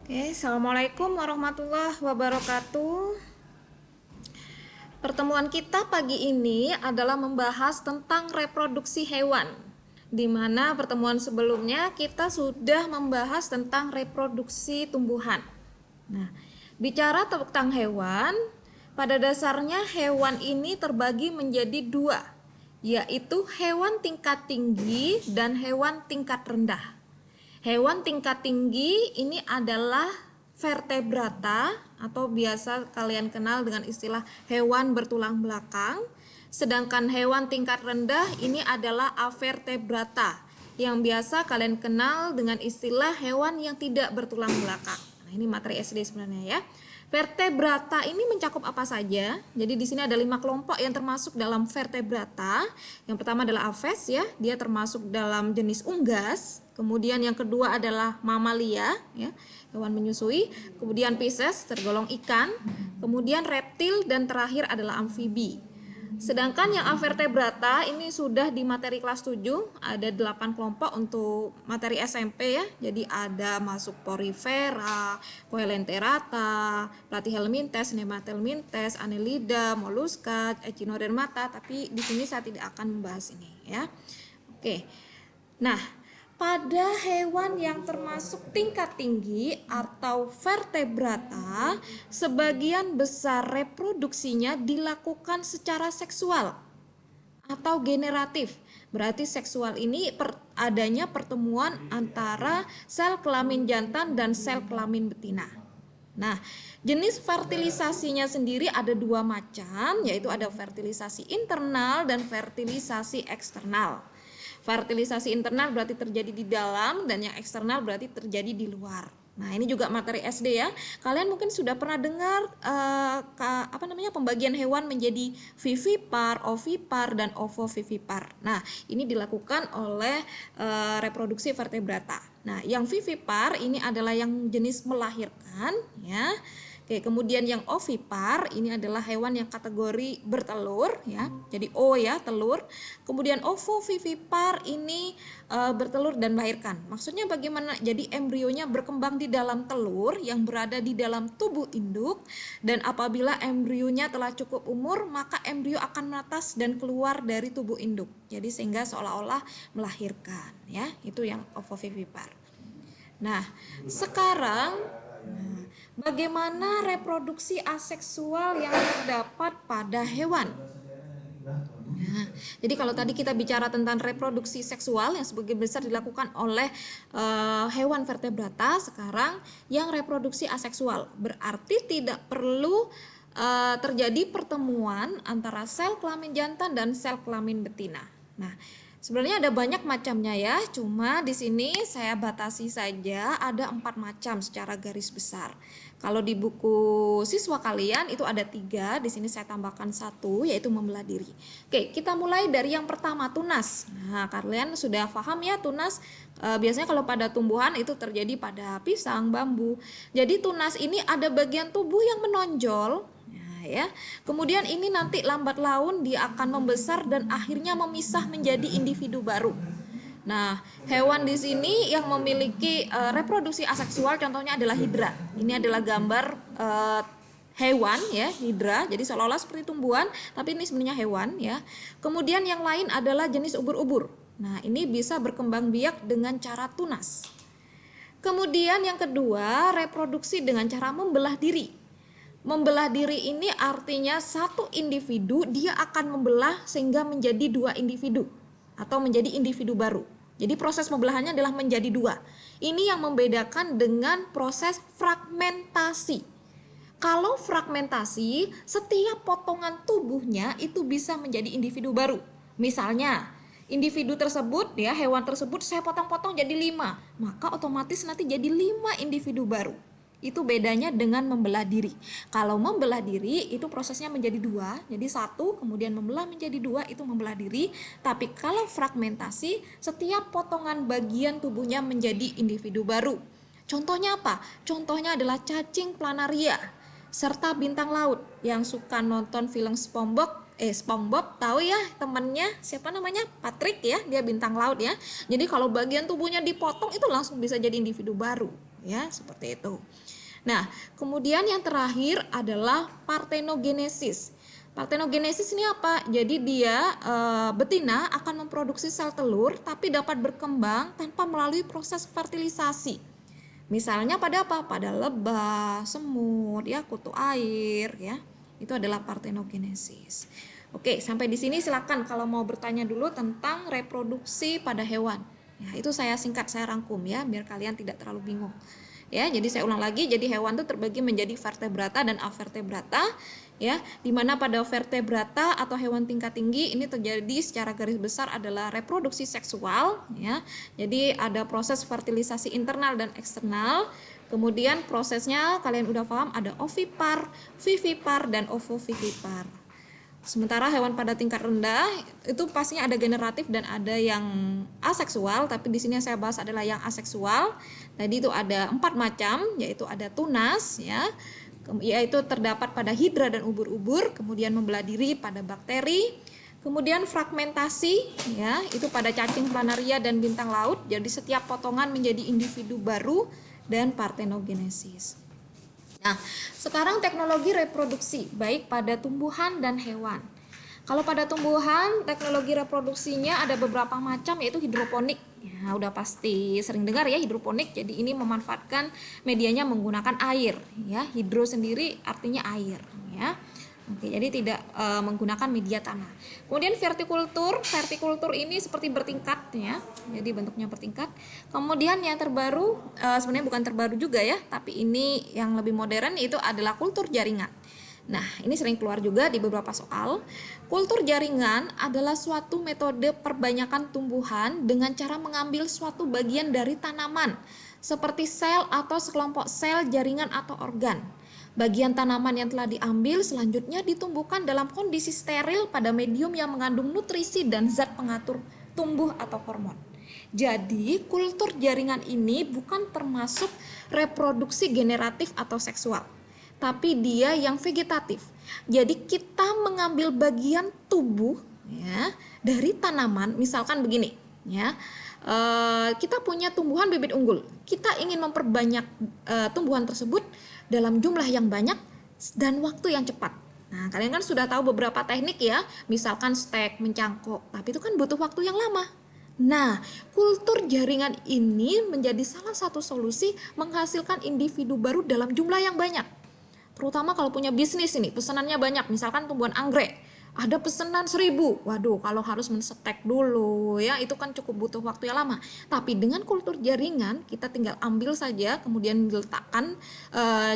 Oke, Assalamualaikum warahmatullahi wabarakatuh. Pertemuan kita pagi ini adalah membahas tentang reproduksi hewan, di mana pertemuan sebelumnya kita sudah membahas tentang reproduksi tumbuhan. Nah, bicara tentang hewan, pada dasarnya hewan ini terbagi menjadi dua, yaitu hewan tingkat tinggi dan hewan tingkat rendah. Hewan tingkat tinggi ini adalah vertebrata atau biasa kalian kenal dengan istilah hewan bertulang belakang. Sedangkan hewan tingkat rendah ini adalah avertebrata yang biasa kalian kenal dengan istilah hewan yang tidak bertulang belakang. Nah, ini materi SD sebenarnya ya. Vertebrata ini mencakup apa saja? Jadi di sini ada 5 kelompok yang termasuk dalam vertebrata. Yang pertama adalah aves ya, dia termasuk dalam jenis unggas. Kemudian yang kedua adalah mamalia ya, hewan menyusui. Kemudian Pisces tergolong ikan. Kemudian reptil dan terakhir adalah amfibi. Sedangkan yang avertebrata ini sudah di materi kelas 7, ada 8 kelompok untuk materi SMP ya. Jadi ada masuk porifera, coelenterata, platyhelminthes, nematelminthes, annelida, moluska, echinodermata, tapi di sini saya tidak akan membahas ini ya. Oke. Nah, pada hewan yang termasuk tingkat tinggi atau vertebrata, sebagian besar reproduksinya dilakukan secara seksual atau generatif. Berarti seksual ini adanya pertemuan antara sel kelamin jantan dan sel kelamin betina. Nah, jenis fertilisasinya sendiri ada 2 macam, yaitu ada fertilisasi internal dan fertilisasi eksternal. Fertilisasi internal berarti terjadi di dalam dan yang eksternal berarti terjadi di luar. Nah, ini juga materi SD ya. Kalian mungkin sudah pernah dengar pembagian hewan menjadi vivipar, ovipar dan ovovivipar. Nah, ini dilakukan oleh reproduksi vertebrata. Nah, yang vivipar ini adalah yang jenis melahirkan ya. Oke, kemudian yang ovipar ini adalah hewan yang kategori bertelur ya. Jadi O ya, telur. Kemudian ovovivipar ini bertelur dan melahirkan. Maksudnya bagaimana? Jadi embrionya berkembang di dalam telur yang berada di dalam tubuh induk, dan apabila embrionya telah cukup umur, maka embrio akan menetas dan keluar dari tubuh induk. Jadi sehingga seolah-olah melahirkan ya. Itu yang ovovivipar. Nah, sekarang bagaimana reproduksi aseksual yang terdapat pada hewan? Nah, jadi kalau tadi kita bicara tentang reproduksi seksual yang sebagian besar dilakukan oleh hewan vertebrata, sekarang yang reproduksi aseksual berarti tidak perlu terjadi pertemuan antara sel kelamin jantan dan sel kelamin betina. Nah, sebenarnya ada banyak macamnya ya, cuma di sini saya batasi saja ada 4 macam secara garis besar. Kalau di buku siswa kalian itu ada 3, di sini saya tambahkan 1 yaitu membelah diri. Oke, kita mulai dari yang pertama, tunas. Nah, kalian sudah paham ya tunas biasanya kalau pada tumbuhan itu terjadi pada pisang, bambu. Jadi tunas ini ada bagian tubuh yang menonjol. Ya. Kemudian ini nanti lambat laun dia akan membesar dan akhirnya memisah menjadi individu baru. Nah, hewan di sini yang memiliki reproduksi aseksual contohnya adalah hidra. Ini adalah gambar hewan ya, hidra. Jadi seolah-olah seperti tumbuhan, tapi ini sebenarnya hewan ya. Kemudian yang lain adalah jenis ubur-ubur. Nah, ini bisa berkembang biak dengan cara tunas. Kemudian yang kedua, reproduksi dengan cara membelah diri. Membelah diri ini artinya satu individu dia akan membelah sehingga menjadi 2 individu atau menjadi individu baru. Jadi proses pembelahannya adalah menjadi 2. Ini yang membedakan dengan proses fragmentasi. Kalau fragmentasi, setiap potongan tubuhnya itu bisa menjadi individu baru. Misalnya, individu tersebut ya, hewan tersebut saya potong-potong jadi 5, maka otomatis nanti jadi 5 individu baru. Itu bedanya dengan membelah diri. Kalau membelah diri itu prosesnya menjadi 2, jadi 1 kemudian membelah menjadi 2, itu membelah diri. Tapi kalau fragmentasi, setiap potongan bagian tubuhnya menjadi individu baru. Contohnya apa? Contohnya adalah cacing planaria serta bintang laut. Yang suka nonton film SpongeBob tahu ya temannya siapa namanya, Patrick ya, dia bintang laut ya. Jadi kalau bagian tubuhnya dipotong itu langsung bisa jadi individu baru. ya, seperti itu. Nah, kemudian yang terakhir adalah partenogenesis. Partenogenesis ini apa? Jadi dia betina akan memproduksi sel telur tapi dapat berkembang tanpa melalui proses fertilisasi. Misalnya pada apa? Pada lebah, semut, ya, kutu air, ya. Itu adalah partenogenesis. Oke, sampai di sini silakan kalau mau bertanya dulu tentang reproduksi pada hewan. Ya, itu saya singkat, saya rangkum ya, biar kalian tidak terlalu bingung. Ya, jadi saya ulang lagi, jadi hewan itu terbagi menjadi vertebrata dan avertebrata, ya, di mana pada vertebrata atau hewan tingkat tinggi ini terjadi secara garis besar adalah reproduksi seksual, ya. Jadi ada proses fertilisasi internal dan eksternal. Kemudian prosesnya kalian udah paham, ada ovipar, vivipar, dan ovovivipar. Sementara hewan pada tingkat rendah itu pastinya ada generatif dan ada yang aseksual, tapi di sini yang saya bahas adalah yang aseksual. Tadi itu ada 4 macam, yaitu ada tunas, ya, yaitu terdapat pada hidra dan ubur-ubur, kemudian membelah diri pada bakteri, kemudian fragmentasi, ya, itu pada cacing planaria dan bintang laut. Jadi setiap potongan menjadi individu baru, dan partenogenesis. Nah, sekarang teknologi reproduksi baik pada tumbuhan dan hewan. Kalau pada tumbuhan, teknologi reproduksinya ada beberapa macam, yaitu hidroponik. Ya, udah pasti sering dengar ya hidroponik. Jadi ini memanfaatkan medianya menggunakan air, ya. Hidro sendiri artinya air, ya. Oke, jadi tidak menggunakan media tanah. Kemudian vertikultur ini seperti bertingkat, ya. Jadi bentuknya bertingkat. Kemudian yang terbaru, sebenarnya bukan terbaru juga ya, tapi ini yang lebih modern, itu adalah kultur jaringan. Nah, ini sering keluar juga di beberapa soal. Kultur jaringan adalah suatu metode perbanyakan tumbuhan dengan cara mengambil suatu bagian dari tanaman, seperti sel atau sekelompok sel, jaringan atau organ. Bagian tanaman yang telah diambil selanjutnya ditumbuhkan dalam kondisi steril pada medium yang mengandung nutrisi dan zat pengatur tumbuh atau hormon. Jadi, kultur jaringan ini bukan termasuk reproduksi generatif atau seksual, tapi dia yang vegetatif. Jadi, kita mengambil bagian tubuh, ya, dari tanaman, misalkan begini, ya. Kita punya tumbuhan bibit unggul. Kita ingin memperbanyak tumbuhan tersebut dalam jumlah yang banyak dan waktu yang cepat. Nah, kalian kan sudah tahu beberapa teknik ya, misalkan stek, mencangkok, tapi itu kan butuh waktu yang lama. Nah, kultur jaringan ini menjadi salah satu solusi menghasilkan individu baru dalam jumlah yang banyak. Terutama kalau punya bisnis ini, pesanannya banyak, misalkan tumbuhan anggrek. Ada pesanan 1000, waduh, kalau harus mensetek dulu ya, itu kan cukup butuh waktu yang lama. Tapi dengan kultur jaringan, kita tinggal ambil saja, kemudian diletakkan.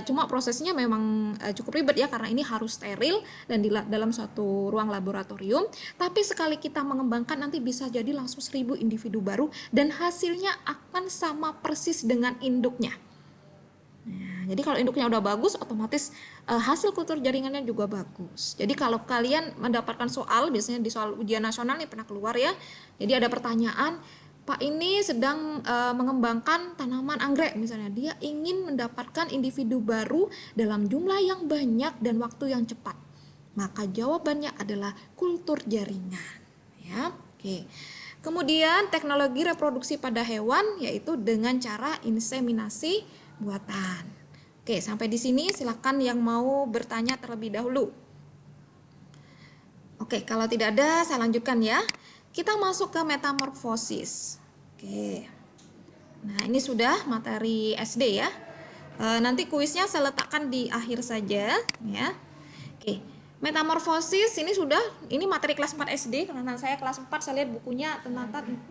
Cuma prosesnya memang cukup ribet ya, karena ini harus steril dan dalam suatu ruang laboratorium. Tapi sekali kita mengembangkan, nanti bisa jadi langsung 1000 individu baru, dan hasilnya akan sama persis dengan induknya. Nah, jadi kalau induknya udah bagus, otomatis hasil kultur jaringannya juga bagus. Jadi kalau kalian mendapatkan soal, biasanya di soal ujian nasional nih pernah keluar ya. Jadi ada pertanyaan, Pak ini sedang mengembangkan tanaman anggrek misalnya. Dia ingin mendapatkan individu baru dalam jumlah yang banyak dan waktu yang cepat. Maka jawabannya adalah kultur jaringan. Ya, oke. Kemudian teknologi reproduksi pada hewan yaitu dengan cara inseminasi buatan. Oke, sampai di sini silakan yang mau bertanya terlebih dahulu. Oke, kalau tidak ada saya lanjutkan ya. Kita masuk ke metamorfosis. Oke. Nah, ini sudah materi SD ya. Nanti kuisnya saya letakkan di akhir saja ya. Oke. Metamorfosis ini materi kelas 4 SD, karena saya kelas 4 saya lihat bukunya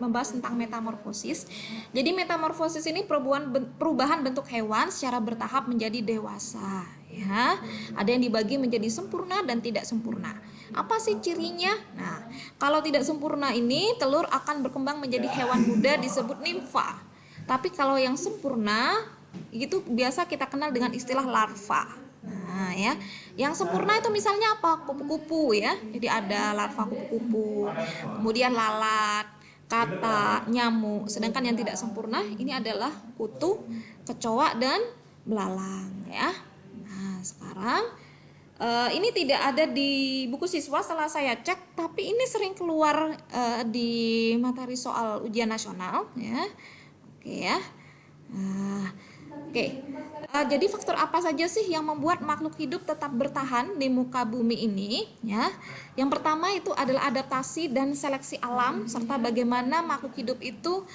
membahas tentang metamorfosis. Jadi metamorfosis ini perubahan bentuk hewan secara bertahap menjadi dewasa ya. Ada yang dibagi menjadi sempurna dan tidak sempurna. Apa sih cirinya? Nah, kalau tidak sempurna ini telur akan berkembang menjadi hewan muda disebut nimfa. Tapi kalau yang sempurna itu biasa kita kenal dengan istilah larva. Nah ya, yang sempurna itu misalnya apa? Kupu-kupu ya. Jadi ada larva kupu-kupu, kemudian lalat, kata, nyamuk. Sedangkan yang tidak sempurna ini adalah kutu, kecoa, dan belalang ya. Nah sekarang ini tidak ada di buku siswa setelah saya cek, tapi ini sering keluar di materi soal ujian nasional ya. Oke ya. Oke, jadi faktor apa saja sih yang membuat makhluk hidup tetap bertahan di muka bumi ini? Ya, yang pertama itu adalah adaptasi dan seleksi alam serta bagaimana makhluk hidup itu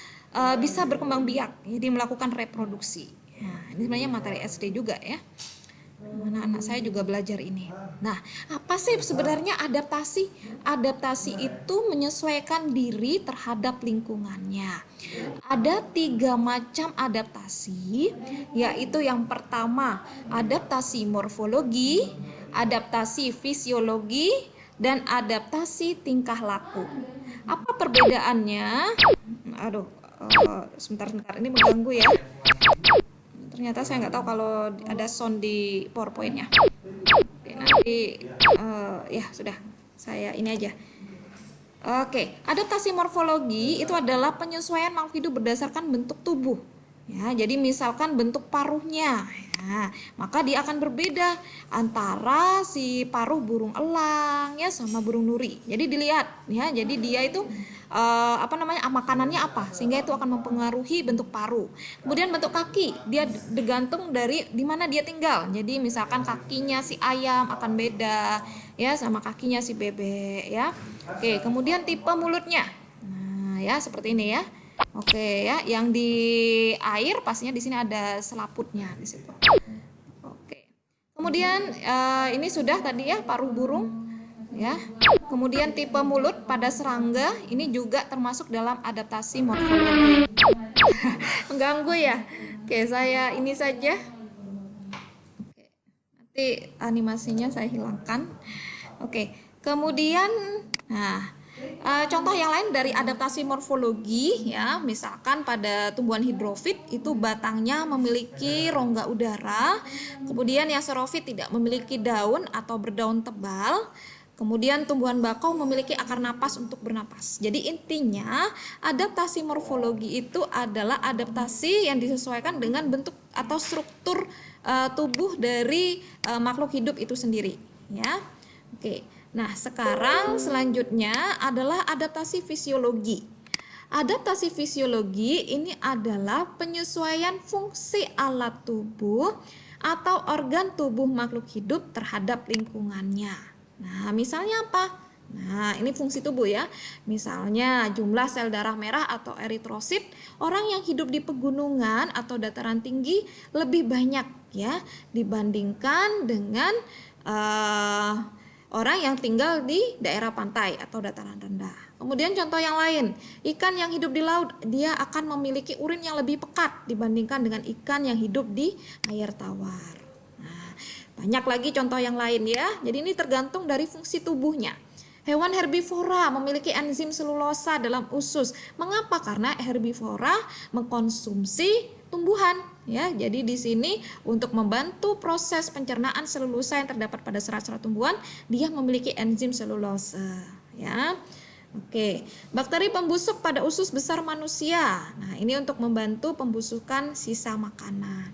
bisa berkembang biak, jadi melakukan reproduksi. Nah, ini sebenarnya materi SD juga ya. Anak-anak saya juga belajar ini. Nah, apa sih sebenarnya adaptasi? Adaptasi itu menyesuaikan diri terhadap lingkungannya. Ada 3 macam adaptasi, yaitu yang pertama adaptasi morfologi, adaptasi fisiologi, dan adaptasi tingkah laku. Apa perbedaannya? Aduh, sebentar, ini mengganggu ya. Ternyata saya nggak tahu kalau ada sound di PowerPoint-nya. Oke, nanti ya sudah, saya ini aja. Oke, adaptasi morfologi itu adalah penyesuaian makhluk hidup berdasarkan bentuk tubuh. Ya, jadi misalkan bentuk paruhnya, ya, maka dia akan berbeda antara si paruh burung elang ya sama burung nuri. Jadi dilihat, ya, jadi dia itu makanannya apa, sehingga itu akan mempengaruhi bentuk paruh. Kemudian bentuk kaki, dia tergantung dari di mana dia tinggal. Jadi misalkan kakinya si ayam akan beda, ya, sama kakinya si bebek, ya. Oke, kemudian tipe mulutnya, nah ya seperti ini ya. Oke ya, yang di air pastinya di sini ada selaputnya di situ. Oke. Kemudian ini sudah tadi ya paruh burung ya. Kemudian tipe mulut pada serangga ini juga termasuk dalam adaptasi morfologi. Mengganggu ya. Oke, saya ini saja. Oke. Nanti animasinya saya hilangkan. Oke. Kemudian contoh yang lain dari adaptasi morfologi ya, misalkan pada tumbuhan hidrofit itu batangnya memiliki rongga udara, kemudian yang xerofit tidak memiliki daun atau berdaun tebal, kemudian tumbuhan bakau memiliki akar napas untuk bernapas. Jadi intinya adaptasi morfologi itu adalah adaptasi yang disesuaikan dengan bentuk atau struktur tubuh dari makhluk hidup itu sendiri ya. Oke. Nah, sekarang selanjutnya adalah adaptasi fisiologi. Adaptasi fisiologi ini adalah penyesuaian fungsi alat tubuh atau organ tubuh makhluk hidup terhadap lingkungannya. Nah, misalnya apa? Nah, ini fungsi tubuh ya. Misalnya jumlah sel darah merah atau eritrosit, orang yang hidup di pegunungan atau dataran tinggi lebih banyak ya dibandingkan dengan orang yang tinggal di daerah pantai atau dataran rendah. Kemudian contoh yang lain, ikan yang hidup di laut dia akan memiliki urin yang lebih pekat dibandingkan dengan ikan yang hidup di air tawar. Nah, banyak lagi contoh yang lain ya. Jadi ini tergantung dari fungsi tubuhnya. Hewan herbivora memiliki enzim selulosa dalam usus. Mengapa? Karena herbivora mengkonsumsi tumbuhan ya. Jadi di sini untuk membantu proses pencernaan selulosa yang terdapat pada serat-serat tumbuhan, dia memiliki enzim selulosa ya. Oke, bakteri pembusuk pada usus besar manusia. Nah, ini untuk membantu pembusukan sisa makanan.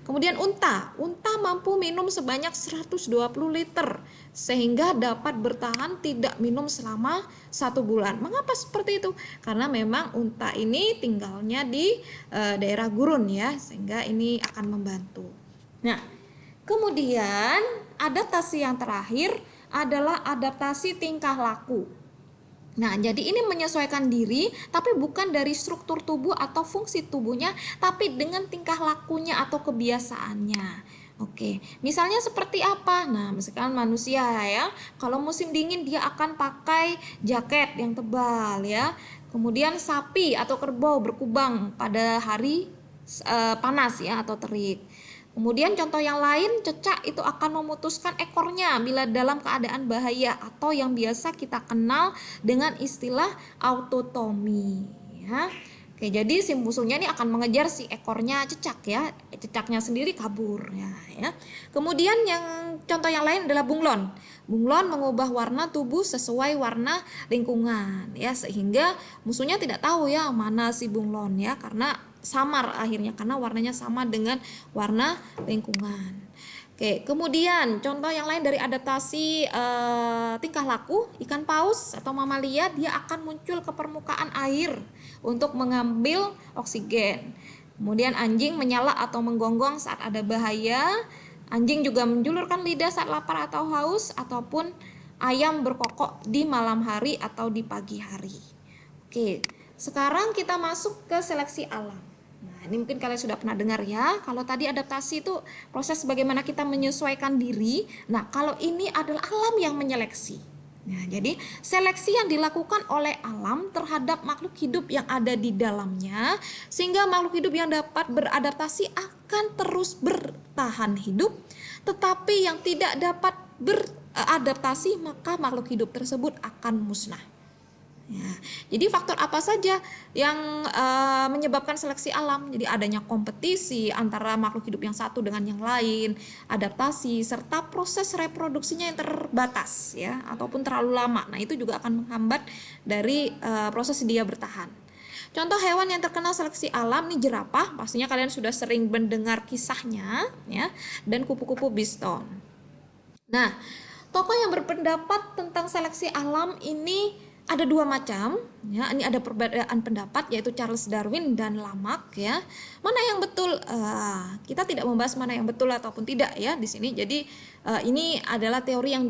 Kemudian unta mampu minum sebanyak 120 liter sehingga dapat bertahan tidak minum selama 1 bulan. Mengapa seperti itu? Karena memang unta ini tinggalnya di daerah gurun ya, sehingga ini akan membantu. Nah, kemudian adaptasi yang terakhir adalah adaptasi tingkah laku. Nah, jadi ini menyesuaikan diri, tapi bukan dari struktur tubuh atau fungsi tubuhnya, tapi dengan tingkah lakunya atau kebiasaannya. Oke, misalnya seperti apa? Nah, misalkan manusia ya, kalau musim dingin dia akan pakai jaket yang tebal ya. Kemudian sapi atau kerbau berkubang pada hari panas ya atau terik. Kemudian contoh yang lain, cecak itu akan memutuskan ekornya bila dalam keadaan bahaya atau yang biasa kita kenal dengan istilah autotomi ya. Oke, jadi si musuhnya ini akan mengejar si ekornya cecak ya. Cecaknya sendiri kabur ya. Kemudian yang contoh yang lain adalah bunglon. Bunglon mengubah warna tubuh sesuai warna lingkungan ya, sehingga musuhnya tidak tahu ya mana si bunglon ya, karena samar akhirnya karena warnanya sama dengan warna lingkungan. Oke, kemudian contoh yang lain dari adaptasi tingkah laku, ikan paus atau mamalia dia akan muncul ke permukaan air untuk mengambil oksigen. Kemudian anjing menyala atau menggonggong saat ada bahaya. Anjing juga menjulurkan lidah saat lapar atau haus, ataupun ayam berkokok di malam hari atau di pagi hari. Oke, sekarang kita masuk ke seleksi alam. Nah, ini mungkin kalian sudah pernah dengar ya. Kalau tadi adaptasi itu proses bagaimana kita menyesuaikan diri. Nah, kalau ini adalah alam yang menyeleksi. Nah, jadi seleksi yang dilakukan oleh alam terhadap makhluk hidup yang ada di dalamnya, sehingga makhluk hidup yang dapat beradaptasi akan terus bertahan hidup, tetapi yang tidak dapat beradaptasi maka makhluk hidup tersebut akan musnah. Ya, jadi faktor apa saja yang menyebabkan seleksi alam? Jadi adanya kompetisi antara makhluk hidup yang satu dengan yang lain, adaptasi, serta proses reproduksinya yang terbatas ya, ataupun terlalu lama. Nah, itu juga akan menghambat dari proses dia bertahan. Contoh hewan yang terkena seleksi alam nih jerapah, pastinya kalian sudah sering mendengar kisahnya ya, dan kupu-kupu biston. Nah, tokoh yang berpendapat tentang seleksi alam ini ada dua macam ya. Ini ada perbedaan pendapat, yaitu Charles Darwin dan Lamarck ya. Mana yang betul? Kita tidak membahas mana yang betul ataupun tidak ya di sini. Jadi ini adalah teori yang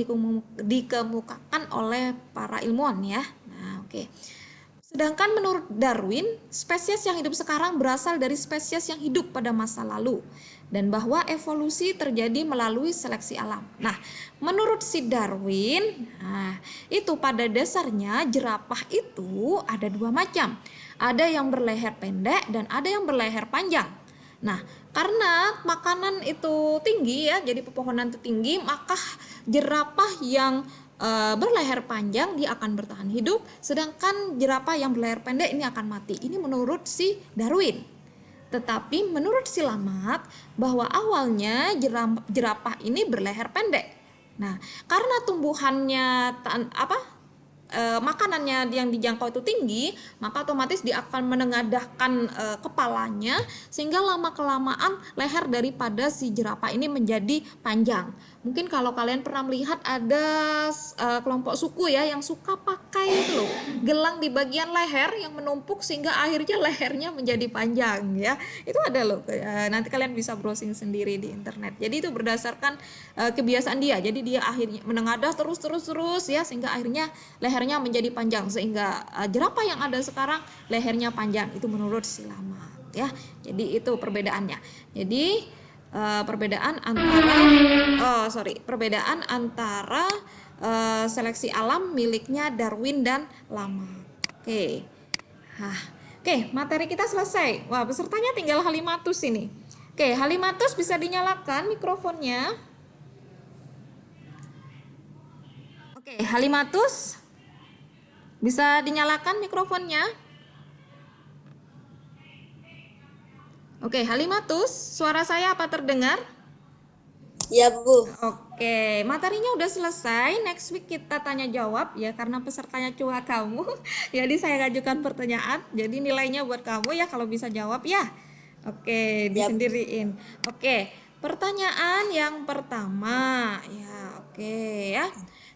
dikemukakan oleh para ilmuwan ya. Nah, oke. Sedangkan menurut Darwin, spesies yang hidup sekarang berasal dari spesies yang hidup pada masa lalu, dan bahwa evolusi terjadi melalui seleksi alam. Nah, menurut si Darwin, itu pada dasarnya jerapah itu ada dua macam. Ada yang berleher pendek dan ada yang berleher panjang. Nah, karena makanan itu tinggi ya, jadi pepohonan itu tinggi, maka jerapah yang berleher panjang dia akan bertahan hidup, sedangkan jerapah yang berleher pendek ini akan mati. Ini menurut si Darwin. Tetapi menurut si Lamarck, bahwa awalnya jerapah ini berleher pendek. Nah, karena tumbuhannya makanannya yang dijangkau itu tinggi, maka otomatis dia akan menengadahkan kepalanya, sehingga lama-kelamaan leher daripada si jerapah ini menjadi panjang. Mungkin kalau kalian pernah melihat ada kelompok suku ya yang suka pakai itu loh, gelang di bagian leher yang menumpuk sehingga akhirnya lehernya menjadi panjang ya. Itu ada loh. Nanti kalian bisa browsing sendiri di internet. Jadi itu berdasarkan kebiasaan dia. Jadi dia akhirnya menengadah terus ya, sehingga akhirnya lehernya menjadi panjang, sehingga jerapah yang ada sekarang lehernya panjang. Itu menurut si Lamarck ya. Jadi itu perbedaannya. Jadi perbedaan antara seleksi alam miliknya Darwin dan Lamarck. Oke, materi kita selesai. Wah, pesertanya tinggal Halimatus ini. Oke, Halimatus bisa dinyalakan mikrofonnya. Oke, Halimatus bisa dinyalakan mikrofonnya. Oke, Halimatus, suara saya apa terdengar? Ya, Bu. Oke, materinya udah selesai. Next week kita tanya jawab ya, karena pesertanya cuma kamu. Jadi saya ajukan pertanyaan. Jadi nilainya buat kamu ya kalau bisa jawab ya. Oke, disendiriin. Oke, pertanyaan yang pertama ya. Oke ya.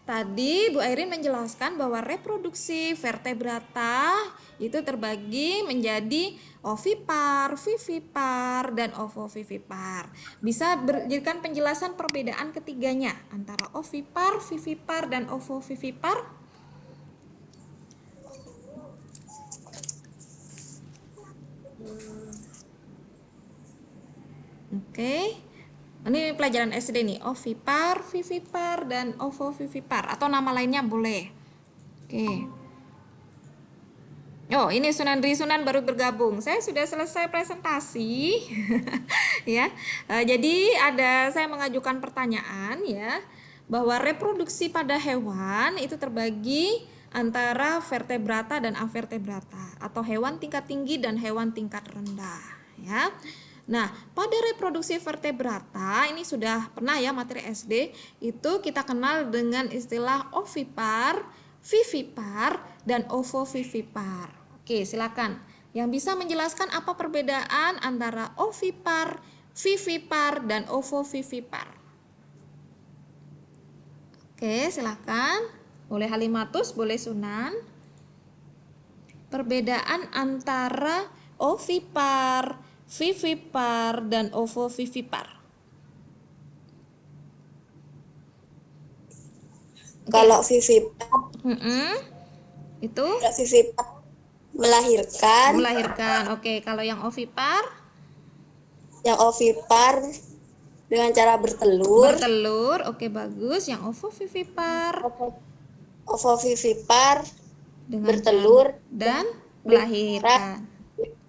Tadi Bu Airin menjelaskan bahwa reproduksi vertebrata itu terbagi menjadi ovipar, vivipar, dan ovovivipar. Bisa berikan penjelasan perbedaan ketiganya antara ovipar, vivipar, dan ovovivipar? Oke. Ini pelajaran SD nih, ovipar, vivipar, dan ovovivipar, atau nama lainnya boleh. Oke. Oh, ini Sunandri Sunan baru bergabung. Saya sudah selesai presentasi. Ya. Jadi saya mengajukan pertanyaan ya, bahwa reproduksi pada hewan itu terbagi antara vertebrata dan avertebrata, atau hewan tingkat tinggi dan hewan tingkat rendah ya. Nah, pada reproduksi vertebrata ini sudah pernah ya materi SD, itu kita kenal dengan istilah ovipar, vivipar, dan ovovivipar. Oke, silakan. Yang bisa menjelaskan apa perbedaan antara ovipar, vivipar, dan ovovivipar? Oke, silakan. Boleh Halimatus, boleh Sunan. Perbedaan antara ovipar, vivipar dan ovovivipar? Kalau vivipar, Itu melahirkan, melahirkan. Oke, kalau yang ovipar yang ovipar dengan cara bertelur, bertelur. Oke, bagus. Yang ovovivipar ovovivipar dengan bertelur dan melahirkan.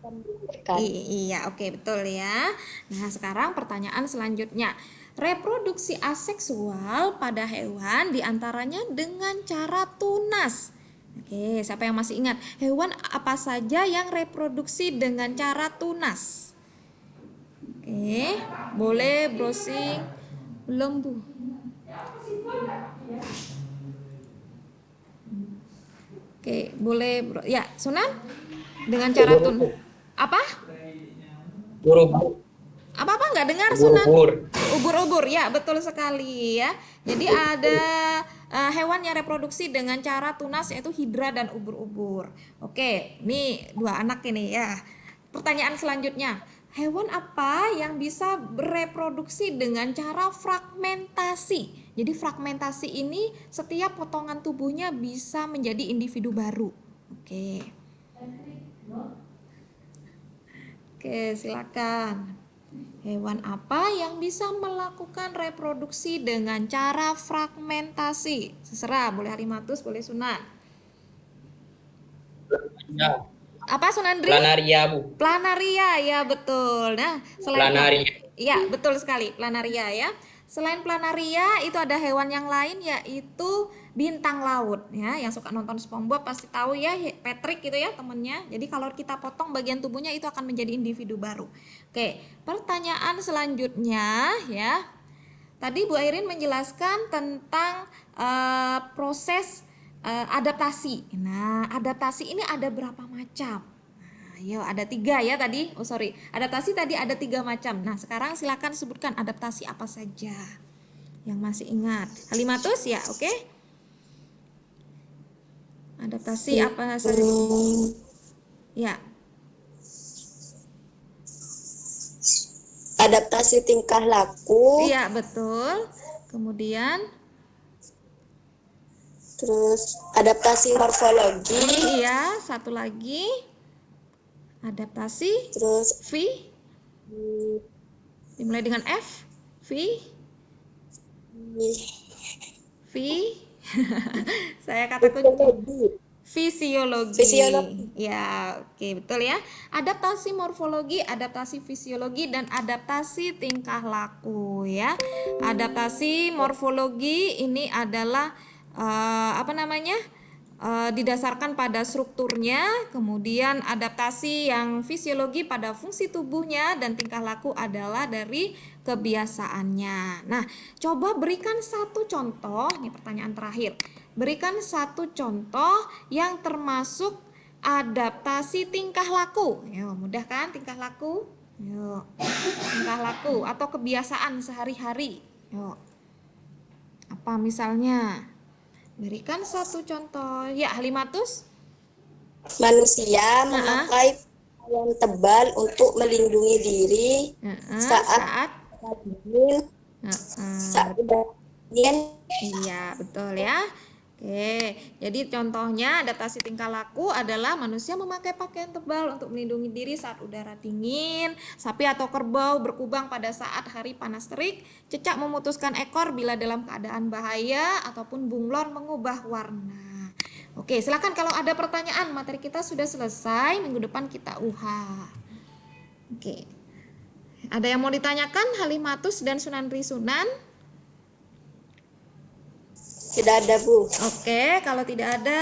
melahirkan. Iya, oke, betul ya. Nah, sekarang pertanyaan selanjutnya. Reproduksi aseksual pada hewan diantaranya dengan cara tunas. Oke, siapa yang masih ingat? Hewan apa saja yang reproduksi dengan cara tunas? Oke, boleh browsing. Belum, Bu. Oke, boleh ya, Sunan? Dengan cara apa? Ubur-ubur. Apa nggak dengar, Sunan? Ubur-ubur. Ubur-ubur, ya, betul sekali ya. Jadi ada hewan yang reproduksi dengan cara tunas, yaitu hidra dan ubur-ubur. Oke, ini dua anak ini ya. Pertanyaan selanjutnya, hewan apa yang bisa bereproduksi dengan cara fragmentasi? Jadi fragmentasi ini setiap potongan tubuhnya bisa menjadi individu baru. Oke. Oke, silakan. Hewan apa yang bisa melakukan reproduksi dengan cara fragmentasi? Terserah, boleh Harimatus, boleh Sunan. Ya, Apa, Sunandri? planaria, Bu. Planaria, ya betul. Nah, selain Planaria. ya, betul sekali, planaria ya. Selain planaria, itu ada hewan yang lain, yaitu bintang laut ya. Yang suka nonton SpongeBob pasti tahu ya, Patrick gitu ya temennya. Jadi kalau kita potong bagian tubuhnya itu akan menjadi individu baru. Oke, pertanyaan selanjutnya ya. Tadi Bu Airin menjelaskan tentang proses adaptasi. Nah, adaptasi ini ada berapa macam? Ayo, ada 3 ya tadi. Oh sorry, adaptasi tadi ada 3 macam. Nah, sekarang silakan sebutkan adaptasi apa saja yang masih ingat. Halimatus ya, oke? Adaptasi apa saja? Ya. adaptasi tingkah laku, Iya, betul. Kemudian terus adaptasi morfologi, iya, satu lagi adaptasi terus V dimulai dengan F. V saya kata kunci fisiologi. Ya, oke, betul ya. Adaptasi morfologi, adaptasi fisiologi, dan adaptasi tingkah laku ya. Adaptasi morfologi ini adalah didasarkan pada strukturnya, kemudian adaptasi yang fisiologi pada fungsi tubuhnya, dan tingkah laku adalah dari kebiasaannya. Nah, coba berikan satu contoh, ini pertanyaan terakhir. Berikan satu contoh yang termasuk adaptasi tingkah laku. Yo, mudah kan tingkah laku? Yo, tingkah laku atau kebiasaan sehari-hari. Yo. Apa misalnya? Berikan satu contoh. Ya, Halimatus. manusia memakai pakaian tebal untuk melindungi diri saat dingin, saat dingin. Iya, betul ya. Oke, jadi contohnya adaptasi tingkah laku adalah manusia memakai pakaian tebal untuk melindungi diri saat udara dingin, sapi atau kerbau berkubang pada saat hari panas terik, cicak memutuskan ekor bila dalam keadaan bahaya, ataupun bunglon mengubah warna. Oke, silakan kalau ada pertanyaan, materi kita sudah selesai, minggu depan kita UH. Oke. Ada yang mau ditanyakan, Halimatus dan Sunandri Sunan? Tidak ada, Bu. Oke, kalau tidak ada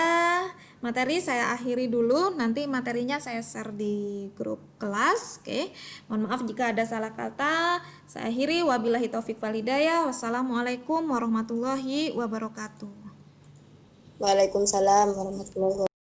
materi saya akhiri dulu. Nanti materinya saya share di grup kelas. Oke, mohon maaf jika ada salah kata. Saya akhiri. Wabillahi taufik walhidayah. Wassalamualaikum warahmatullahi wabarakatuh. Waalaikumsalam warahmatullahi wabarakatuh.